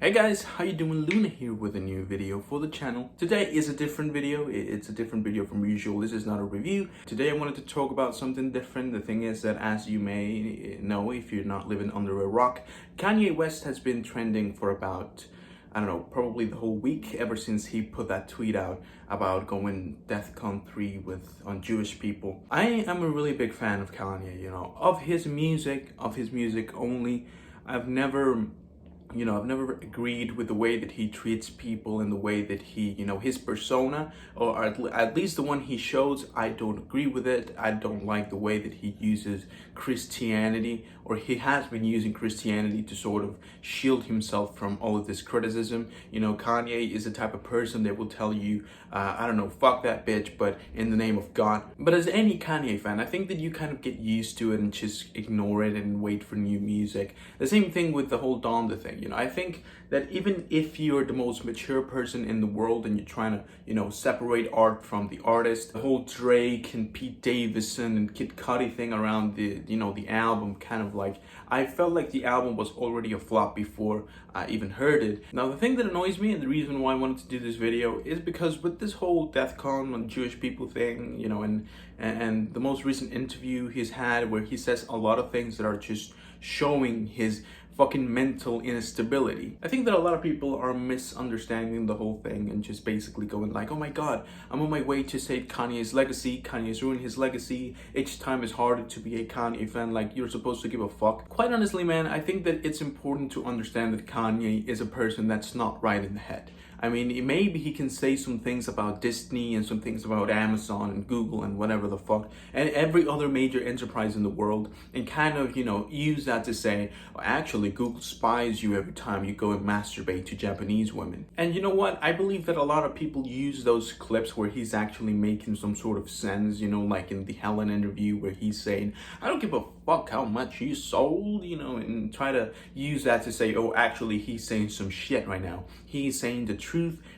Hey guys, how you doing? Luna here with a new video for the channel. Today is a different video. It's a different video from usual. This is not a review. Today I wanted to talk about something different. The thing is that, as you may know if you're not living under a rock, Kanye West has been trending for about, I don't know, probably the whole week, ever since he put that tweet out about going DEFCON 3 on Jewish people. I am a really big fan of Kanye, of his music only. I've never agreed with the way that he treats people and the way that he, his persona, or at least the one he shows, I don't agree with it. I don't like the way that he uses Christianity, or he has been using Christianity to sort of shield himself from all of this criticism. Kanye is the type of person that will tell you, I don't know, fuck that bitch, but in the name of God. But as any Kanye fan, I think that you kind of get used to it and just ignore it and wait for new music. The same thing with the whole Donda thing. I think that even if you're the most mature person in the world and you're trying to, separate art from the artist, the whole Drake and Pete Davidson and Kid Cudi thing around the album, kind of like, I felt like the album was already a flop before I even heard it. Now, the thing that annoys me, and the reason why I wanted to do this video, is because with this whole DEFCON on Jewish people thing, and the most recent interview he's had where he says a lot of things that are just showing his fucking mental instability. I think that a lot of people are misunderstanding the whole thing and just basically going like, oh my god, I'm on my way to save Kanye's legacy. Kanye's ruined his legacy. Each time is harder to be a Kanye fan. Like, you're supposed to give a fuck. Quite honestly, man, I think that it's important to understand that Kanye is a person that's not right in the head. I mean, maybe he can say some things about Disney and some things about Amazon and Google and whatever the fuck, and every other major enterprise in the world, and kind of, use that to say, oh, actually, Google spies you every time you go and masturbate to Japanese women. And you know what? I believe that a lot of people use those clips where he's actually making some sort of sense, like in the Helen interview where he's saying, I don't give a fuck how much you sold, and try to use that to say, oh, actually, he's saying some shit right now. He's saying the truth.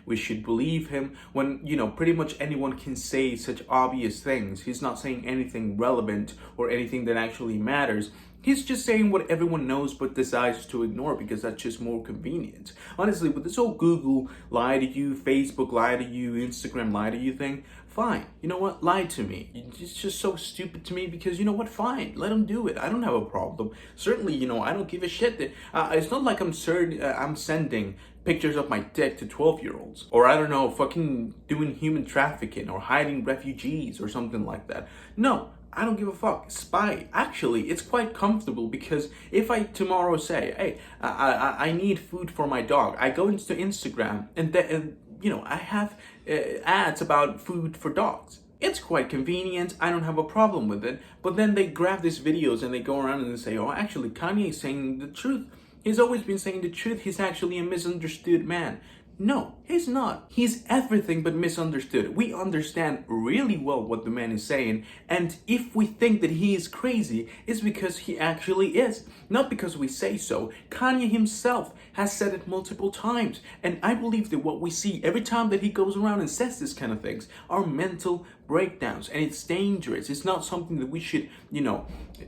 We should believe him. When, pretty much anyone can say such obvious things. He's not saying anything relevant or anything that actually matters. He's just saying what everyone knows but decides to ignore because that's just more convenient. Honestly, with this whole Google lie to you, Facebook lie to you, Instagram lie to you thing, fine. You know what? Lie to me. It's just so stupid to me because, you know what? Fine. Let them do it. I don't have a problem. Certainly, I don't give a shit. It's not like I'm sending pictures of my dick to 12-year-olds. Or, I don't know, fucking doing human trafficking or hiding refugees or something like that. No. I don't give a fuck. Spy. Actually, it's quite comfortable because if I tomorrow say, hey, I need food for my dog, I go into Instagram and I have ads about food for dogs. It's quite convenient. I don't have a problem with it. But then they grab these videos and they go around and say, oh, actually, Kanye's saying the truth. He's always been saying the truth. He's actually a misunderstood man. No, he's not. He's everything but misunderstood. We understand really well what the man is saying, and if we think that he is crazy, it's because he actually is, not because we say so. Kanye himself has said it multiple times, and I believe that what we see every time that he goes around and says this kind of things are mental breakdowns, and it's dangerous. It's not something that we should,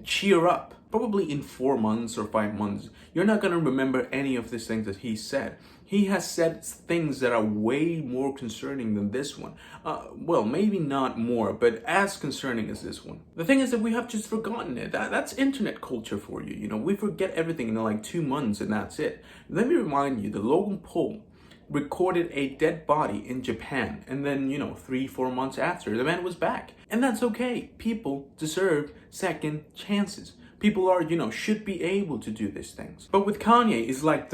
cheer up. Probably in 4 months or 5 months, you're not going to remember any of these things that he said. He has said things that are way more concerning than this one. Well, maybe not more, but as concerning as this one. The thing is that we have just forgotten it. That's internet culture for you. We forget everything in like 2 months and that's it. Let me remind you, the Logan Paul recorded a dead body in Japan, and then 3-4 months after, the man was back. And that's okay. People deserve second chances. People are, should be able to do these things. But with Kanye, it's like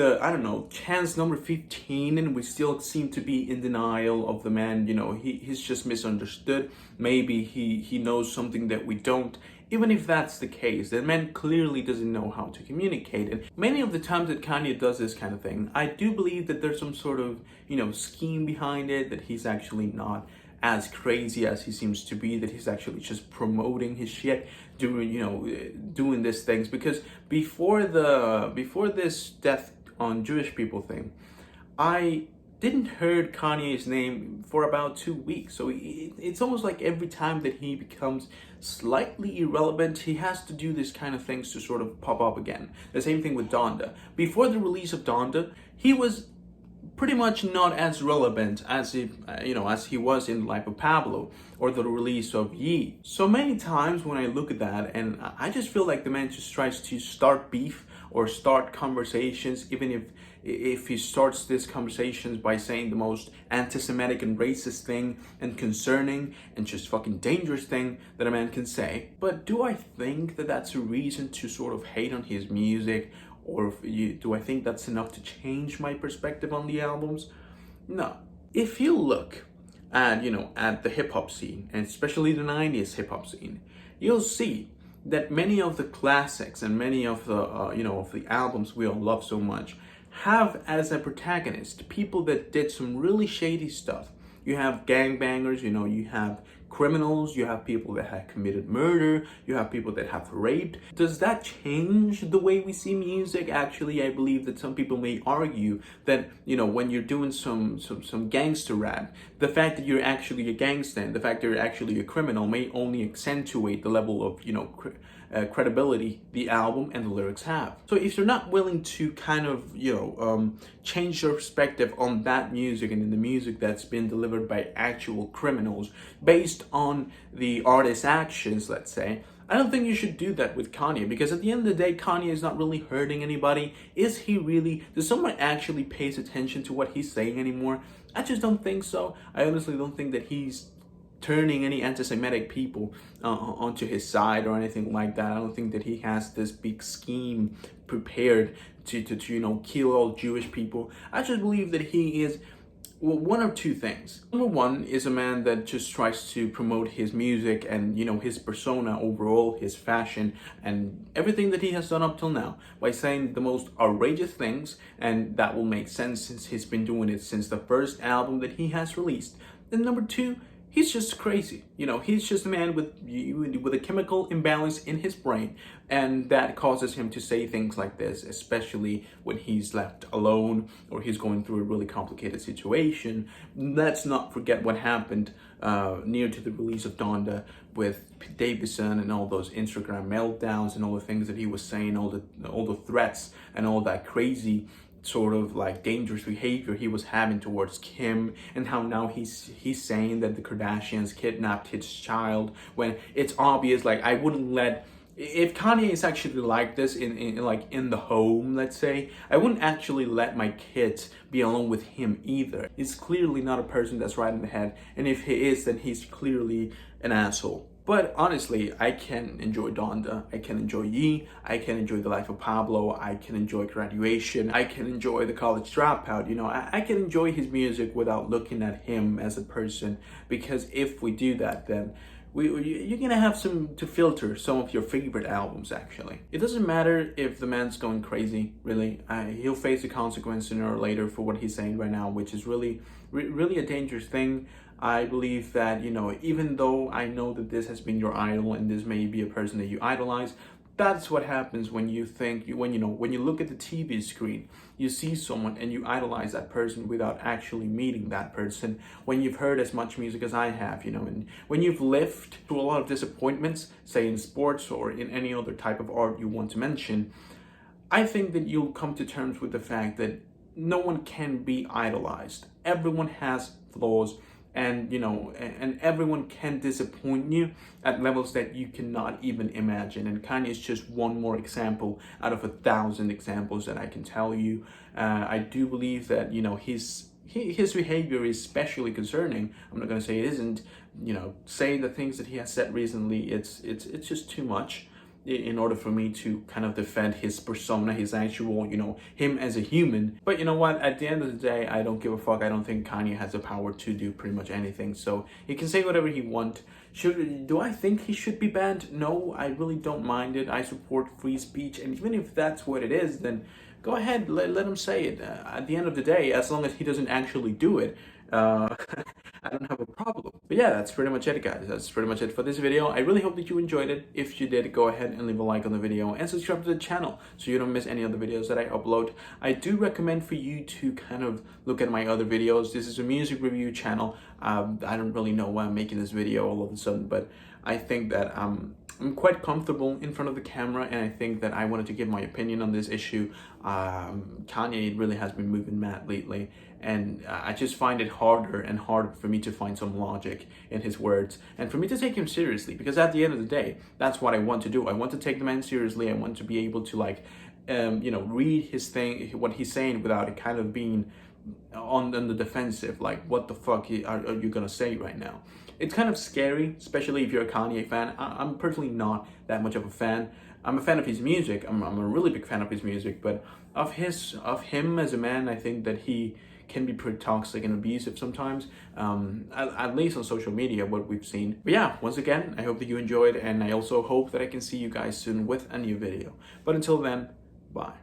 chance number 15, and we still seem to be in denial of the man. He's just misunderstood. Maybe he knows something that we don't. Even if that's the case, the man clearly doesn't know how to communicate. And many of the times that Kanye does this kind of thing, I do believe that there's some sort of, scheme behind it, that he's actually not as crazy as he seems to be, that he's actually just promoting his shit, doing these things. Because before this death on Jewish people thing, I didn't heard Kanye's name for about 2 weeks. So it's almost like every time that he becomes slightly irrelevant, he has to do this kind of things to sort of pop up again. The same thing with Donda. Before the release of Donda, he was pretty much not as relevant as as he was in the life of Pablo or the release of Ye. So many times when I look at that, and I just feel like the man just tries to start beef or start conversations, even if he starts these conversations by saying the most anti-Semitic and racist thing and concerning and just fucking dangerous thing that a man can say. But do I think that that's a reason to sort of hate on his music? Or do I think that's enough to change my perspective on the albums? No. If you look at, at the hip hop scene, and especially the 90s hip hop scene, you'll see that many of the classics and many of the, of the albums we all love so much have as a protagonist people that did some really shady stuff. You have gangbangers, you have criminals, you have people that have committed murder, you have people that have raped. Does that change the way we see music? Actually, I believe that some people may argue that, when you're doing some gangster rap, the fact that you're actually a gangster, the fact that you're actually a criminal may only accentuate the level of, credibility the album and the lyrics have. So if you're not willing to kind of, change your perspective on that music and in the music that's been delivered by actual criminals based on the artist's actions, let's say, I don't think you should do that with Kanye, because at the end of the day, Kanye is not really hurting anybody. Is he really? Does someone actually pays attention to what he's saying anymore? I just don't think so. I honestly don't think that he's turning any anti-Semitic people onto his side or anything like that. I don't think that he has this big scheme prepared to kill all Jewish people. I just believe that he is, well, one or two things. Number one is a man that just tries to promote his music and, his persona overall, his fashion, and everything that he has done up till now by saying the most outrageous things, and that will make sense since he's been doing it since the first album that he has released. Then number two, he's just crazy. He's just a man with a chemical imbalance in his brain, and that causes him to say things like this, especially when he's left alone or he's going through a really complicated situation. Let's not forget what happened near to the release of Donda with Pete Davidson and all those Instagram meltdowns and all the things that he was saying, all the threats and all that crazy sort of like dangerous behavior he was having towards Kim, and how now he's saying that the Kardashians kidnapped his child, when it's obvious. Like, I wouldn't let, if Kanye is actually like this in the home, let's say, I wouldn't actually let my kids be alone with him either. He's clearly not a person that's right in the head, and if he is, then he's clearly an asshole. But honestly, I can enjoy Donda, I can enjoy Ye, I can enjoy The Life of Pablo, I can enjoy Graduation, I can enjoy The College Dropout. I can enjoy his music without looking at him as a person, because if we do that, then you're gonna have to filter some of your favorite albums. Actually, it doesn't matter if the man's going crazy. Really, he'll face the consequence sooner or later for what he's saying right now, which is really a dangerous thing. I believe that, even though I know that this has been your idol and this may be a person that you idolize, that's what happens when you think, when you look at the TV screen, you see someone and you idolize that person without actually meeting that person. When you've heard as much music as I have, and when you've lived through a lot of disappointments, say in sports or in any other type of art you want to mention, I think that you'll come to terms with the fact that no one can be idolized. Everyone has flaws, and and everyone can disappoint you at levels that you cannot even imagine. And Kanye is just one more example out of 1,000 examples that I can tell you. I do believe that his behavior is especially concerning. I'm not going to say it isn't. Saying the things that he has said recently, it's just too much in order for me to kind of defend his persona, his actual, him as a human. But you know what? At the end of the day, I don't give a fuck. I don't think Kanye has the power to do pretty much anything. So he can say whatever he wants. Do I think he should be banned? No, I really don't mind it. I support free speech. And even if that's what it is, then go ahead, let him say it. At the end of the day, as long as he doesn't actually do it, I don't have a problem. But yeah, that's pretty much it, guys. That's pretty much it for this video. I really hope that you enjoyed it. If you did, go ahead and leave a like on the video and subscribe to the channel so you don't miss any other videos that I upload. I do recommend for you to kind of look at my other videos. This is a music review channel. I don't really know why I'm making this video all of a sudden, but I think that I'm quite comfortable in front of the camera, and I think that I wanted to give my opinion on this issue. Kanye really has been moving mad lately, and I just find it harder and harder for me to find some logic in his words and for me to take him seriously, because at the end of the day, that's what I want to do. I want to take the man seriously. I want to be able to read his thing, what he's saying, without it kind of being on the defensive, like, what the fuck are you gonna say right now? It's kind of scary, especially if you're a Kanye fan. I'm personally not that much of a fan. I'm a fan of his music. I'm a really big fan of his music, but of him as a man, I think that he can be pretty toxic and abusive sometimes, at least on social media, what we've seen. But yeah, once again, I hope that you enjoyed, and I also hope that I can see you guys soon with a new video. But until then, bye.